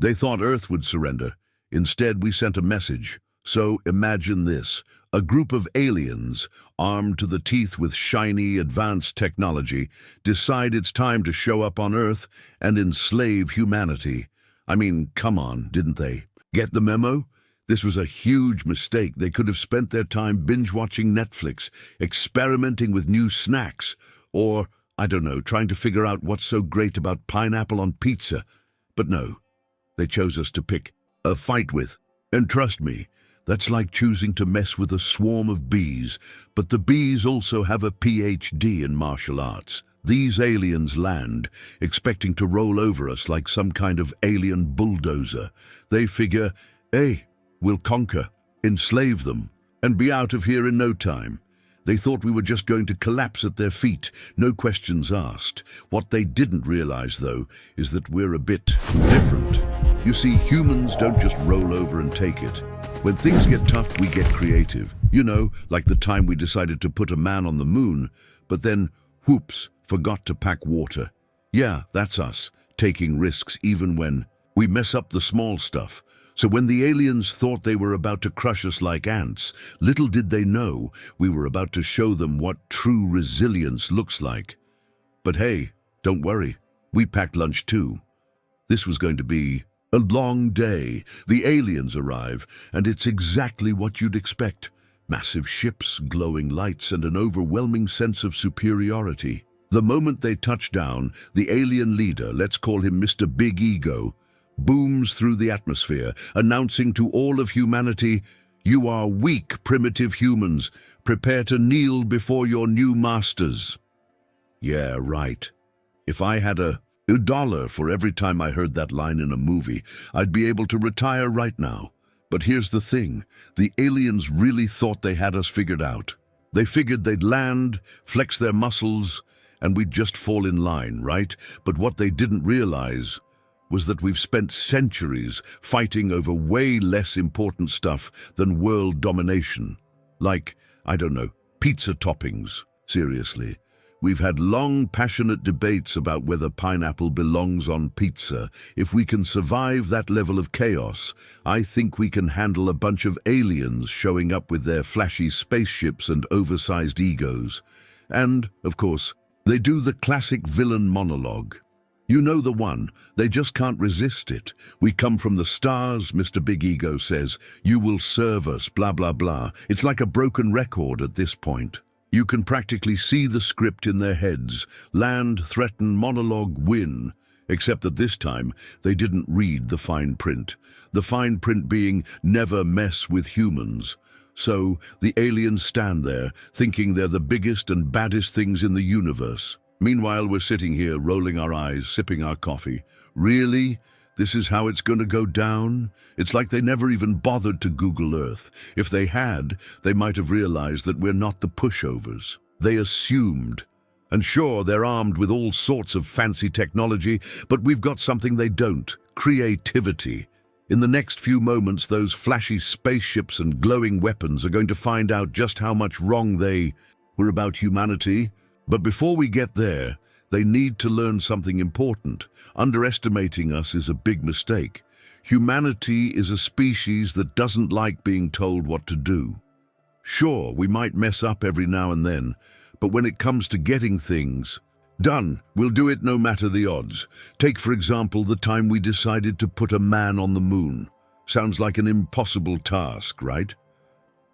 They thought Earth would surrender. Instead, we sent a message. So imagine this. A group of aliens, armed to the teeth with shiny, advanced technology, decide it's time to show up on Earth and enslave humanity. I mean, come on, didn't they? Get the memo? This was a huge mistake. They could have spent their time binge-watching Netflix, experimenting with new snacks, or, I don't know, trying to figure out what's so great about pineapple on pizza. But no, they chose us to pick a fight with. And trust me, that's like choosing to mess with a swarm of bees, but the bees also have a PhD in martial arts. These aliens land, expecting to roll over us like some kind of alien bulldozer. They figure, hey, we'll conquer, enslave them, and be out of here in no time. They thought we were just going to collapse at their feet, no questions asked. What they didn't realize, though, is that we're a bit different. You see, humans don't just roll over and take it. When things get tough, we get creative. You know, like the time we decided to put a man on the moon, but then, whoops, forgot to pack water. Yeah, that's us, taking risks even when we mess up the small stuff. So when the aliens thought they were about to crush us like ants, little did they know we were about to show them what true resilience looks like. But hey, don't worry, we packed lunch too. This was going to be a long day. The aliens arrive, and it's exactly what you'd expect. Massive ships, glowing lights, and an overwhelming sense of superiority. The moment they touch down, the alien leader, let's call him Mr. Big Ego, booms through the atmosphere, announcing to all of humanity, "You are weak, primitive humans. Prepare to kneel before your new masters." Yeah, right. If I had a dollar for every time I heard that line in a movie, I'd be able to retire right now. But here's the thing. The aliens really thought they had us figured out. They figured they'd land, flex their muscles, and we'd just fall in line, right? But what they didn't realize was that we've spent centuries fighting over way less important stuff than world domination. Like, I don't know, pizza toppings. Seriously. We've had long, passionate debates about whether pineapple belongs on pizza. If we can survive that level of chaos, I think we can handle a bunch of aliens showing up with their flashy spaceships and oversized egos. And, of course, they do the classic villain monologue. You know the one. They just can't resist it. "We come from the stars," Mr. Big Ego says. "You will serve us, blah, blah, blah." It's like a broken record at this point. You can practically see the script in their heads. Land, threaten, monologue, win. Except that this time, they didn't read the fine print. The fine print being, never mess with humans. So, the aliens stand there, thinking they're the biggest and baddest things in the universe. Meanwhile, we're sitting here, rolling our eyes, sipping our coffee. Really? This is how it's going to go down? It's like they never even bothered to Google Earth. If they had, they might have realized that we're not the pushovers. They assumed. And sure, they're armed with all sorts of fancy technology, but we've got something they don't: creativity. In the next few moments, those flashy spaceships and glowing weapons are going to find out just how much wrong they were about humanity. But before we get there, they need to learn something important. Underestimating us is a big mistake. Humanity is a species that doesn't like being told what to do. Sure, we might mess up every now and then, but when it comes to getting things done, we'll do it no matter the odds. Take, for example, the time we decided to put a man on the moon. Sounds like an impossible task, right?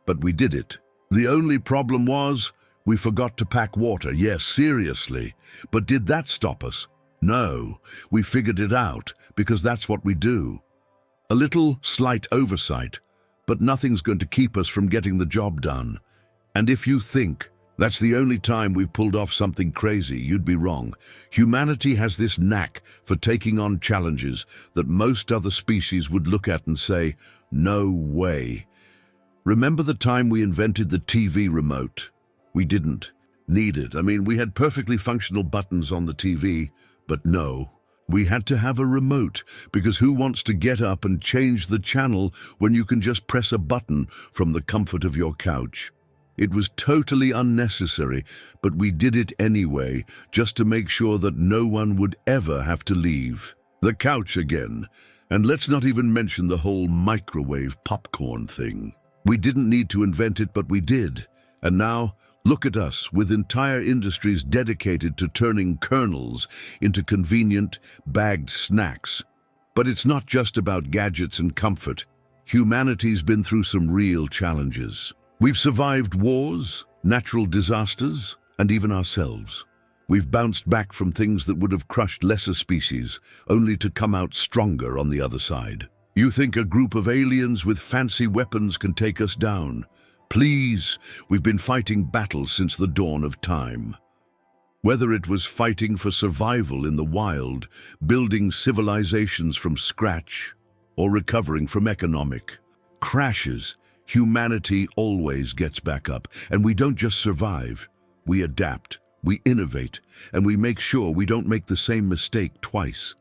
But we did it. The only problem was, we forgot to pack water. Yes, seriously. But did that stop us? No. We figured it out, because that's what we do. A little slight oversight, but nothing's going to keep us from getting the job done. And if you think that's the only time we've pulled off something crazy, you'd be wrong. Humanity has this knack for taking on challenges that most other species would look at and say, "No way." Remember the time we invented the TV remote? We didn't need it. I mean, we had perfectly functional buttons on the TV, but no. We had to have a remote, because who wants to get up and change the channel when you can just press a button from the comfort of your couch? It was totally unnecessary, but we did it anyway, just to make sure that no one would ever have to leave. The couch again. And let's not even mention the whole microwave popcorn thing. We didn't need to invent it, but we did. And now, look at us, with entire industries dedicated to turning kernels into convenient, bagged snacks. But it's not just about gadgets and comfort. Humanity's been through some real challenges. We've survived wars, natural disasters, and even ourselves. We've bounced back from things that would have crushed lesser species, only to come out stronger on the other side. You think a group of aliens with fancy weapons can take us down? Please, we've been fighting battles since the dawn of time. Whether it was fighting for survival in the wild, building civilizations from scratch, or recovering from economic crashes, humanity always gets back up, and we don't just survive, we adapt. We innovate, and we make sure we don't make the same mistake twice.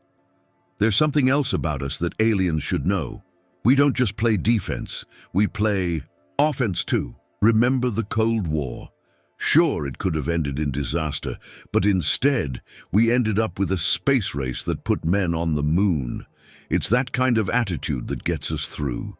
There's something else about us that aliens should know. We don't just play defense, we play offense too. Remember the Cold War? Sure, it could have ended in disaster, but instead, we ended up with a space race that put men on the moon. It's that kind of attitude that gets us through.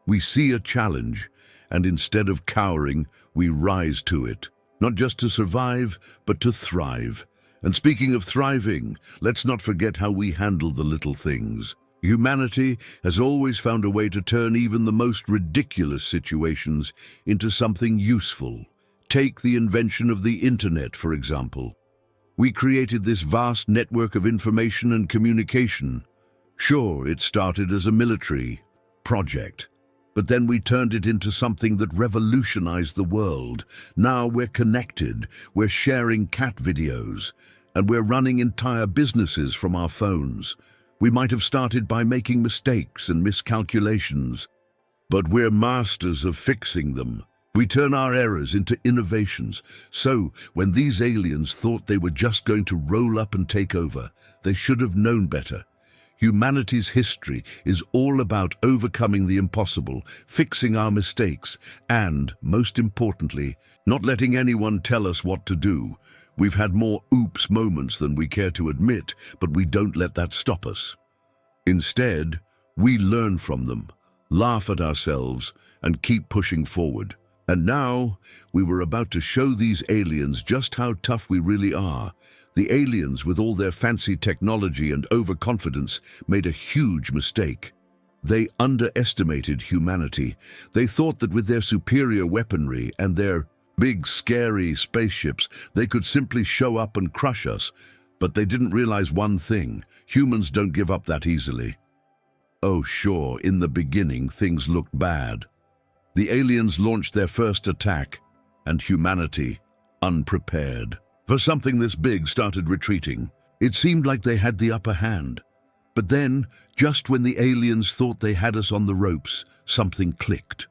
We see a challenge, and instead of cowering, we rise to it. Not just to survive, but to thrive. And speaking of thriving, let's not forget how we handle the little things. Humanity has always found a way to turn even the most ridiculous situations into something useful. Take the invention of the internet, for example. We created this vast network of information and communication. Sure, it started as a military project. But then we turned it into something that revolutionized the world. Now we're connected, we're sharing cat videos, and we're running entire businesses from our phones. We might have started by making mistakes and miscalculations, but we're masters of fixing them. We turn our errors into innovations. So, when these aliens thought they were just going to roll up and take over, they should have known better. Humanity's history is all about overcoming the impossible, fixing our mistakes, and, most importantly, not letting anyone tell us what to do. We've had more oops moments than we care to admit, but we don't let that stop us. Instead, we learn from them, laugh at ourselves, and keep pushing forward. And now, we were about to show these aliens just how tough we really are. The aliens, with all their fancy technology and overconfidence, made a huge mistake. They underestimated humanity. They thought that with their superior weaponry and their big, scary spaceships, they could simply show up and crush us. But they didn't realize one thing: humans don't give up that easily. Oh, sure, in the beginning, things looked bad. The aliens launched their first attack, and humanity, unprepared for something this big, started retreating. It seemed like they had the upper hand. But then, just when the aliens thought they had us on the ropes, something clicked.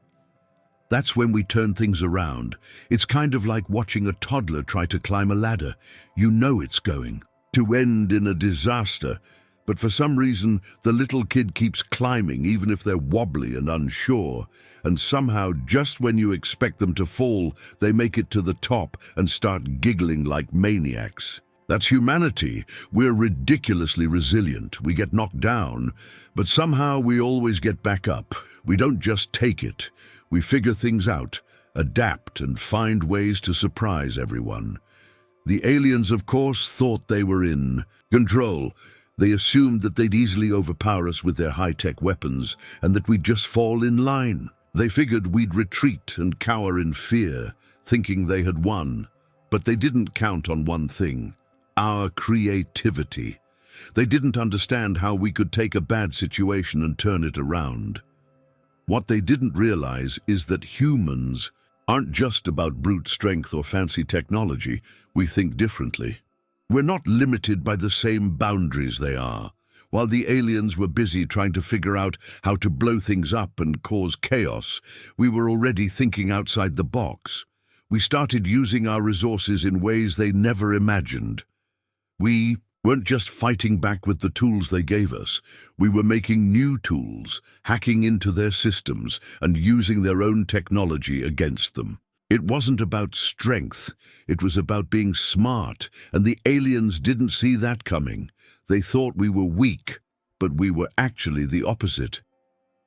That's when we turned things around. It's kind of like watching a toddler try to climb a ladder. You know it's going to end in a disaster, but for some reason, the little kid keeps climbing even if they're wobbly and unsure. And somehow, just when you expect them to fall, they make it to the top and start giggling like maniacs. That's humanity. We're ridiculously resilient. We get knocked down, but somehow we always get back up. We don't just take it. We figure things out, adapt, and find ways to surprise everyone. The aliens, of course, thought they were in control. They assumed that they'd easily overpower us with their high-tech weapons and that we'd just fall in line. They figured we'd retreat and cower in fear, thinking they had won. But they didn't count on one thing: our creativity. They didn't understand how we could take a bad situation and turn it around. What they didn't realize is that humans aren't just about brute strength or fancy technology. We think differently. We're not limited by the same boundaries they are. While the aliens were busy trying to figure out how to blow things up and cause chaos, we were already thinking outside the box. We started using our resources in ways they never imagined. We weren't just fighting back with the tools they gave us. We were making new tools, hacking into their systems, and using their own technology against them. It wasn't about strength, it was about being smart, and the aliens didn't see that coming. They thought we were weak, but we were actually the opposite.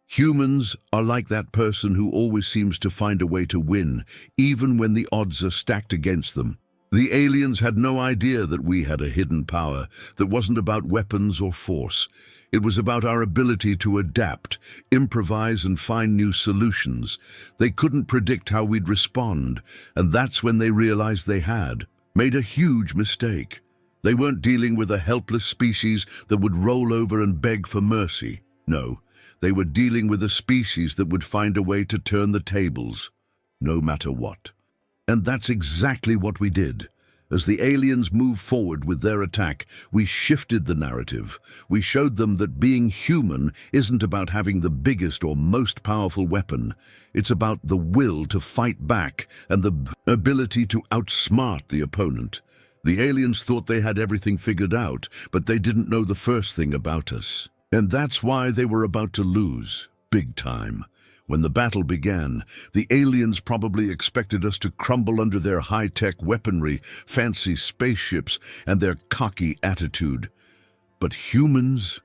Humans are like that person who always seems to find a way to win, even when the odds are stacked against them. The aliens had no idea that we had a hidden power that wasn't about weapons or force. It was about our ability to adapt, improvise, and find new solutions. They couldn't predict how we'd respond, and that's when they realized they had made a huge mistake. They weren't dealing with a helpless species that would roll over and beg for mercy. No, they were dealing with a species that would find a way to turn the tables, no matter what. And that's exactly what we did. As the aliens moved forward with their attack, we shifted the narrative. We showed them that being human isn't about having the biggest or most powerful weapon. It's about the will to fight back and the ability to outsmart the opponent. The aliens thought they had everything figured out, but they didn't know the first thing about us. And that's why they were about to lose, big time. When the battle began, the aliens probably expected us to crumble under their high-tech weaponry, fancy spaceships, and their cocky attitude. But humans,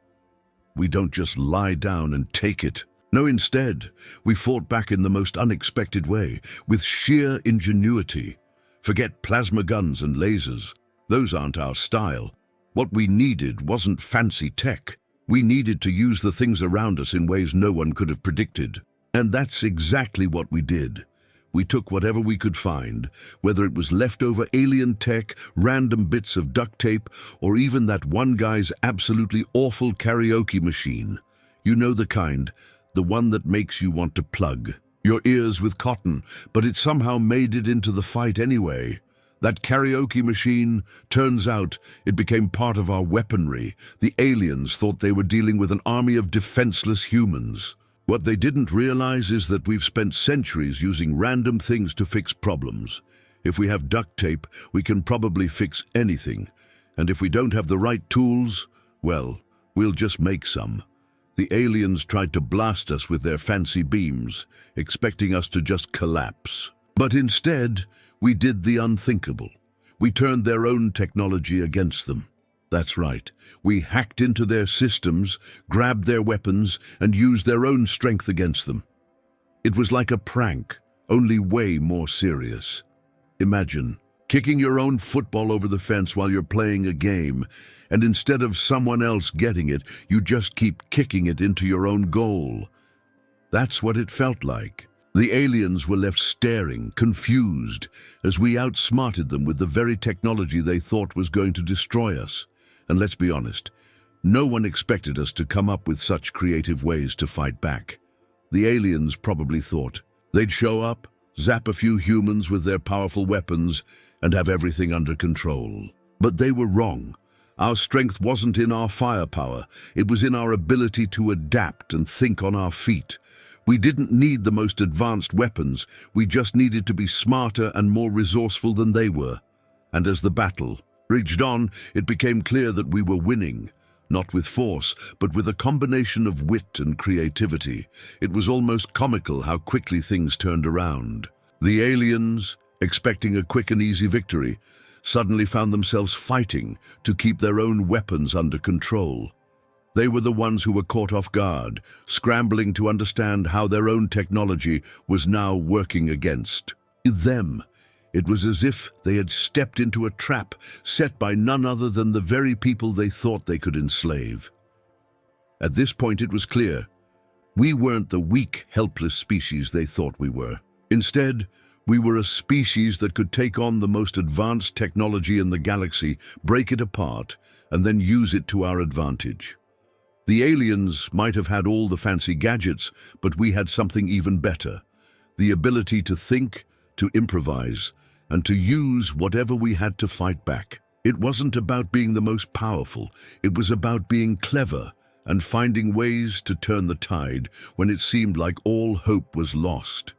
we don't just lie down and take it. No, instead, we fought back in the most unexpected way, with sheer ingenuity. Forget plasma guns and lasers. Those aren't our style. What we needed wasn't fancy tech. We needed to use the things around us in ways no one could have predicted. And that's exactly what we did. We took whatever we could find, whether it was leftover alien tech, random bits of duct tape, or even that one guy's absolutely awful karaoke machine. You know the kind, the one that makes you want to plug your ears with cotton, but it somehow made it into the fight anyway. That karaoke machine, turns out, it became part of our weaponry. The aliens thought they were dealing with an army of defenseless humans. What they didn't realize is that we've spent centuries using random things to fix problems. If we have duct tape, we can probably fix anything. And if we don't have the right tools, well, we'll just make some. The aliens tried to blast us with their fancy beams, expecting us to just collapse. But instead, we did the unthinkable. We turned their own technology against them. That's right. We hacked into their systems, grabbed their weapons, and used their own strength against them. It was like a prank, only way more serious. Imagine kicking your own football over the fence while you're playing a game, and instead of someone else getting it, you just keep kicking it into your own goal. That's what it felt like. The aliens were left staring, confused, as we outsmarted them with the very technology they thought was going to destroy us. And let's be honest, no one expected us to come up with such creative ways to fight back. The aliens probably thought they'd show up, zap a few humans with their powerful weapons, and have everything under control. But they were wrong. Our strength wasn't in our firepower. It was in our ability to adapt and think on our feet. We didn't need the most advanced weapons. We just needed to be smarter and more resourceful than they were. And as the battle raged on, it became clear that we were winning, not with force, but with a combination of wit and creativity. It was almost comical how quickly things turned around. The aliens, expecting a quick and easy victory, suddenly found themselves fighting to keep their own weapons under control. They were the ones who were caught off guard, scrambling to understand how their own technology was now working against them. It was as if they had stepped into a trap set by none other than the very people they thought they could enslave. At this point, it was clear. We weren't the weak, helpless species they thought we were. Instead, we were a species that could take on the most advanced technology in the galaxy, break it apart, and then use it to our advantage. The aliens might have had all the fancy gadgets, but we had something even better. The ability to think, to improvise, and to use whatever we had to fight back. It wasn't about being the most powerful. It was about being clever and finding ways to turn the tide when it seemed like all hope was lost.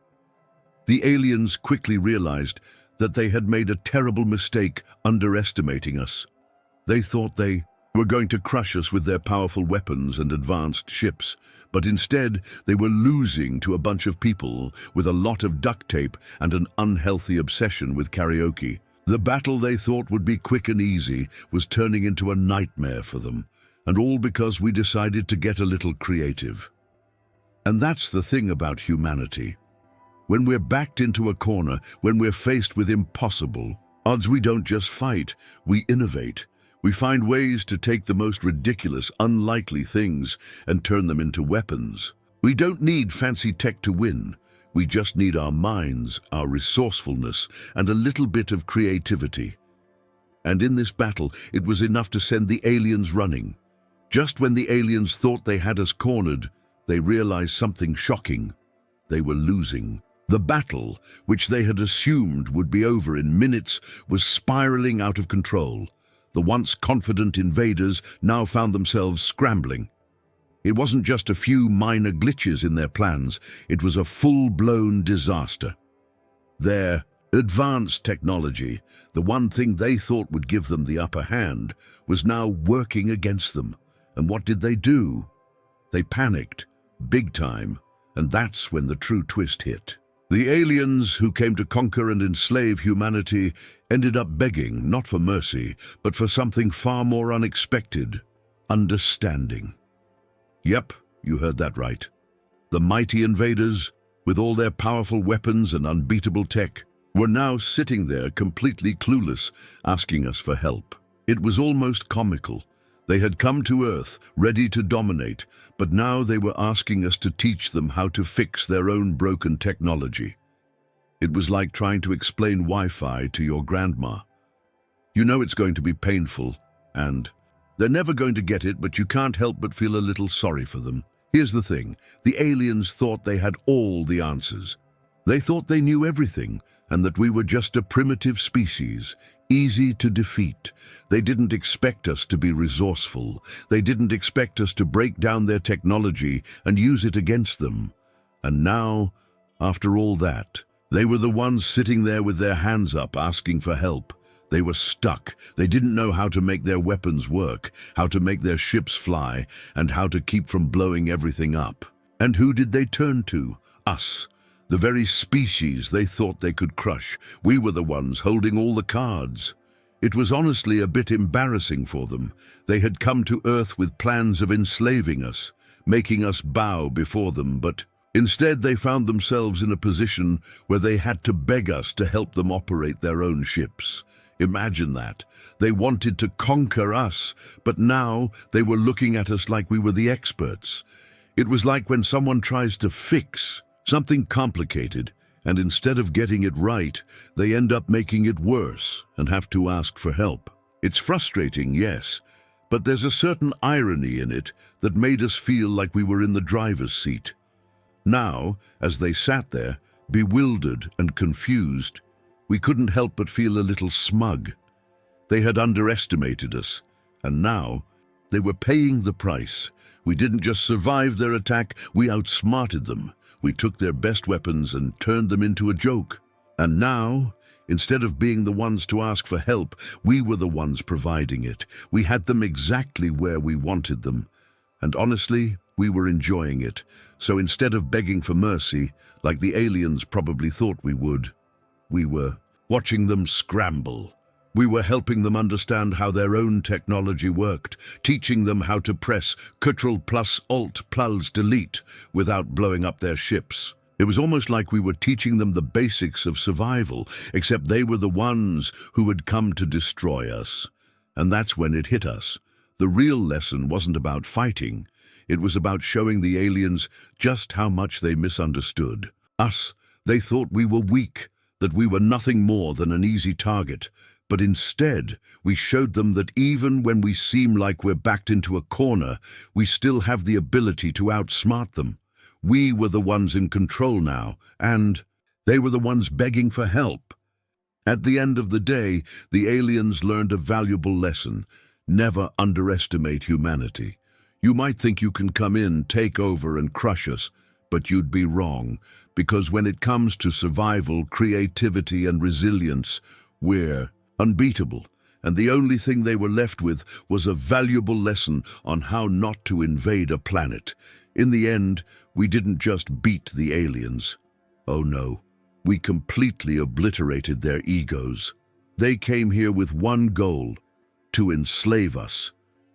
The aliens quickly realized that they had made a terrible mistake underestimating us. They thought they were going to crush us with their powerful weapons and advanced ships, but instead they were losing to a bunch of people with a lot of duct tape and an unhealthy obsession with karaoke. The battle they thought would be quick and easy was turning into a nightmare for them. And all because we decided to get a little creative. And that's the thing about humanity. When we're backed into a corner, when we're faced with impossible odds, we don't just fight, we innovate. We find ways to take the most ridiculous, unlikely things and turn them into weapons. We don't need fancy tech to win. We just need our minds, our resourcefulness, and a little bit of creativity. And in this battle, it was enough to send the aliens running. Just when the aliens thought they had us cornered, they realized something shocking. They were losing. The battle, which they had assumed would be over in minutes, was spiraling out of control. The once confident invaders now found themselves scrambling. It wasn't just a few minor glitches in their plans, it was a full-blown disaster. Their advanced technology, the one thing they thought would give them the upper hand, was now working against them. And what did they do? They panicked, big time, and that's when the true twist hit. The aliens who came to conquer and enslave humanity ended up begging, not for mercy, but for something far more unexpected: understanding. Yep, you heard that right. The mighty invaders, with all their powerful weapons and unbeatable tech, were now sitting there completely clueless, asking us for help. It was almost comical. They had come to Earth, ready to dominate, but now they were asking us to teach them how to fix their own broken technology. It was like trying to explain Wi-Fi to your grandma. You know it's going to be painful, and they're never going to get it, but you can't help but feel a little sorry for them. Here's the thing, the aliens thought they had all the answers. They thought they knew everything, and that we were just a primitive species, easy to defeat. They didn't expect us to be resourceful. They didn't expect us to break down their technology and use it against them. And now, after all that, they were the ones sitting there with their hands up asking for help. They were stuck. They didn't know how to make their weapons work, how to make their ships fly, and how to keep from blowing everything up. And who did they turn to? Us. The very species they thought they could crush. We were the ones holding all the cards. It was honestly a bit embarrassing for them. They had come to Earth with plans of enslaving us, making us bow before them, but instead they found themselves in a position where they had to beg us to help them operate their own ships. Imagine that. They wanted to conquer us, but now they were looking at us like we were the experts. It was like when someone tries to fix something complicated, and instead of getting it right, they end up making it worse and have to ask for help. It's frustrating, yes, but there's a certain irony in it that made us feel like we were in the driver's seat. Now, as they sat there, bewildered and confused, we couldn't help but feel a little smug. They had underestimated us, and now they were paying the price. We didn't just survive their attack, we outsmarted them. We took their best weapons and turned them into a joke. And now, instead of being the ones to ask for help, we were the ones providing it. We had them exactly where we wanted them. And honestly, we were enjoying it. So instead of begging for mercy, like the aliens probably thought we would, we were watching them scramble. We were helping them understand how their own technology worked, teaching them how to press Ctrl+Alt+Delete without blowing up their ships. It was almost like we were teaching them the basics of survival, except they were the ones who had come to destroy us. And that's when it hit us. The real lesson wasn't about fighting. It was about showing the aliens just how much they misunderstood us. They thought we were weak, that we were nothing more than an easy target. But instead, we showed them that even when we seem like we're backed into a corner, we still have the ability to outsmart them. We were the ones in control now, and they were the ones begging for help. At the end of the day, the aliens learned a valuable lesson: never underestimate humanity. You might think you can come in, take over, and crush us, but you'd be wrong, because when it comes to survival, creativity, and resilience, we're unbeatable, and the only thing they were left with was a valuable lesson on how not to invade a planet. In the end, we didn't just beat the aliens. Oh no, we completely obliterated their egos. They came here with one goal: to enslave us,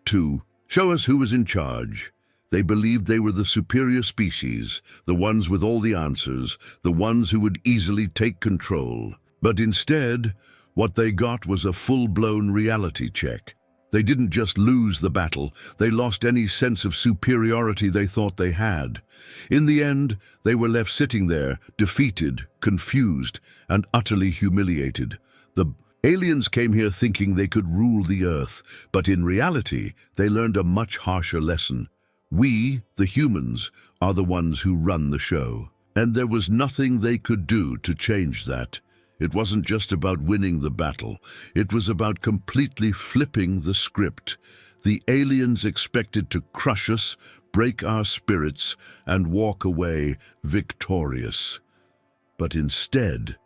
to Show us who was in charge. They believed they were the superior species, the ones with all the answers, the ones who would easily take control. But instead, what they got was a full-blown reality check. They didn't just lose the battle, they lost any sense of superiority they thought they had. In the end, they were left sitting there, defeated, confused, and utterly humiliated. The aliens came here thinking they could rule the Earth, but in reality, they learned a much harsher lesson. We, the humans, are the ones who run the show. And there was nothing they could do to change that. It wasn't just about winning the battle. It was about completely flipping the script. The aliens expected to crush us, break our spirits, and walk away victorious. But instead,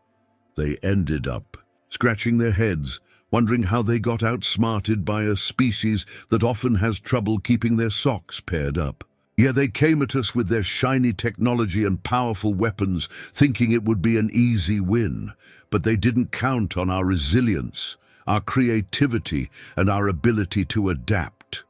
they ended up scratching their heads, wondering how they got outsmarted by a species that often has trouble keeping their socks paired up. Yeah, they came at us with their shiny technology and powerful weapons, thinking it would be an easy win. But they didn't count on our resilience, our creativity, and our ability to adapt.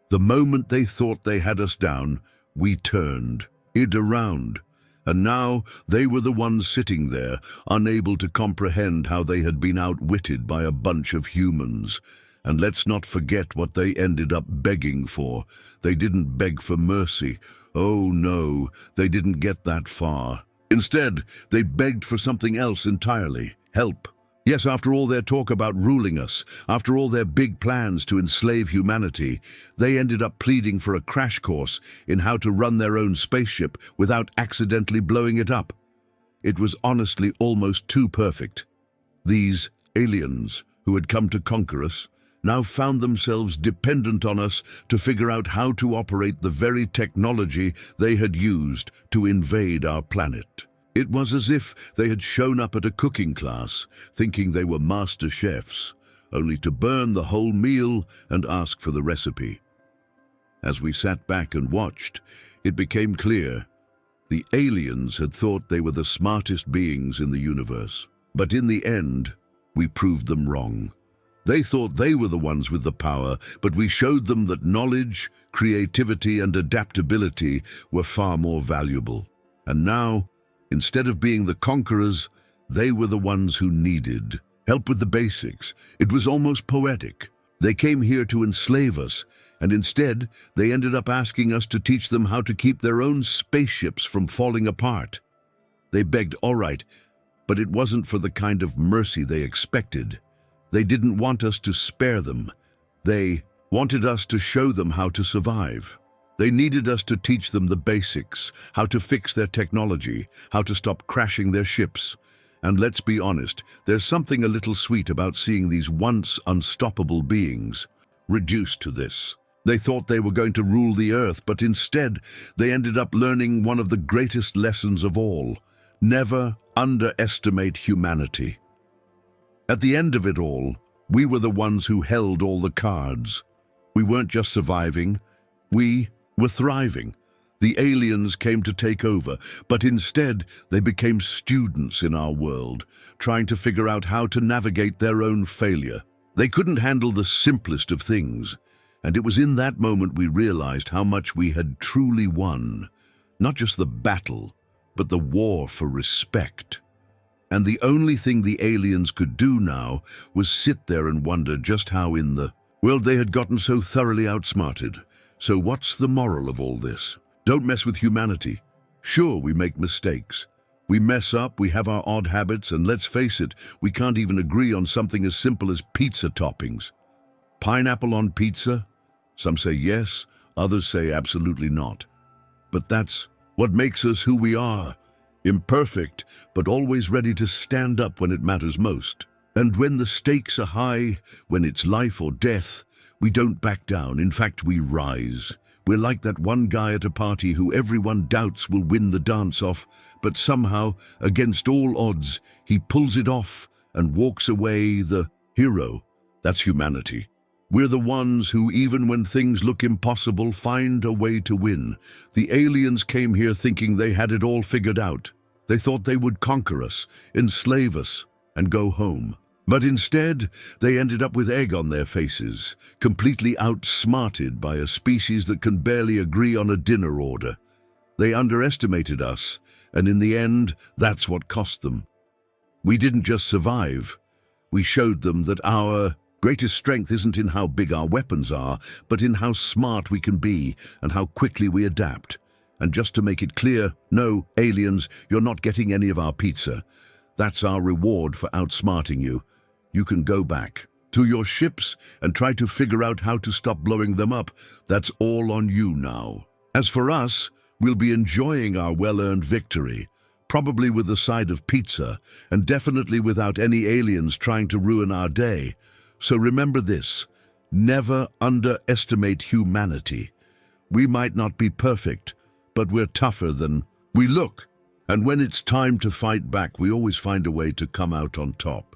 The moment they thought they had us down, we turned it around. And now they were the ones sitting there, unable to comprehend how they had been outwitted by a bunch of humans. And let's not forget what they ended up begging for. They didn't beg for mercy. Oh no, they didn't get that far. Instead, they begged for something else entirely: help. Yes, after all their talk about ruling us, after all their big plans to enslave humanity, they ended up pleading for a crash course in how to run their own spaceship without accidentally blowing it up. It was honestly almost too perfect. These aliens, who had come to conquer us, now found themselves dependent on us to figure out how to operate the very technology they had used to invade our planet. It was as if they had shown up at a cooking class, thinking they were master chefs, only to burn the whole meal and ask for the recipe. As we sat back and watched, it became clear the aliens had thought they were the smartest beings in the universe. But in the end, we proved them wrong. They thought they were the ones with the power, but we showed them that knowledge, creativity, and adaptability were far more valuable. And now, instead of being the conquerors, they were the ones who needed help with the basics. It was almost poetic. They came here to enslave us, and instead, they ended up asking us to teach them how to keep their own spaceships from falling apart. They begged, all right, but it wasn't for the kind of mercy they expected. They didn't want us to spare them. They wanted us to show them how to survive. They needed us to teach them the basics, how to fix their technology, how to stop crashing their ships. And let's be honest, there's something a little sweet about seeing these once unstoppable beings reduced to this. They thought they were going to rule the Earth, but instead they ended up learning one of the greatest lessons of all: never underestimate humanity. At the end of it all, we were the ones who held all the cards. We weren't just surviving, we were thriving. The aliens came to take over, but instead they became students in our world, trying to figure out how to navigate their own failure. They couldn't handle the simplest of things, and it was in that moment we realized how much we had truly won. Not just the battle, but the war for respect. And the only thing the aliens could do now was sit there and wonder just how in the world they had gotten so thoroughly outsmarted. So what's the moral of all this? Don't mess with humanity. Sure, we make mistakes. We mess up, we have our odd habits, and let's face it, we can't even agree on something as simple as pizza toppings. Pineapple on pizza? Some say yes, others say absolutely not. But that's what makes us who we are. Imperfect, but always ready to stand up when it matters most. And when the stakes are high, when it's life or death, we don't back down. In fact, we rise. We're like that one guy at a party who everyone doubts will win the dance-off, but somehow, against all odds, he pulls it off and walks away the hero. That's humanity. We're the ones who, even when things look impossible, find a way to win. The aliens came here thinking they had it all figured out. They thought they would conquer us, enslave us, and go home. But instead, they ended up with egg on their faces, completely outsmarted by a species that can barely agree on a dinner order. They underestimated us, and in the end, that's what cost them. We didn't just survive. We showed them that our greatest strength isn't in how big our weapons are, but in how smart we can be and how quickly we adapt. And just to make it clear, no, aliens, you're not getting any of our pizza. That's our reward for outsmarting you. You can go back to your ships and try to figure out how to stop blowing them up. That's all on you now. As for us, we'll be enjoying our well-earned victory, probably with a side of pizza, and definitely without any aliens trying to ruin our day. So remember this, never underestimate humanity. We might not be perfect, but we're tougher than we look. And when it's time to fight back, we always find a way to come out on top.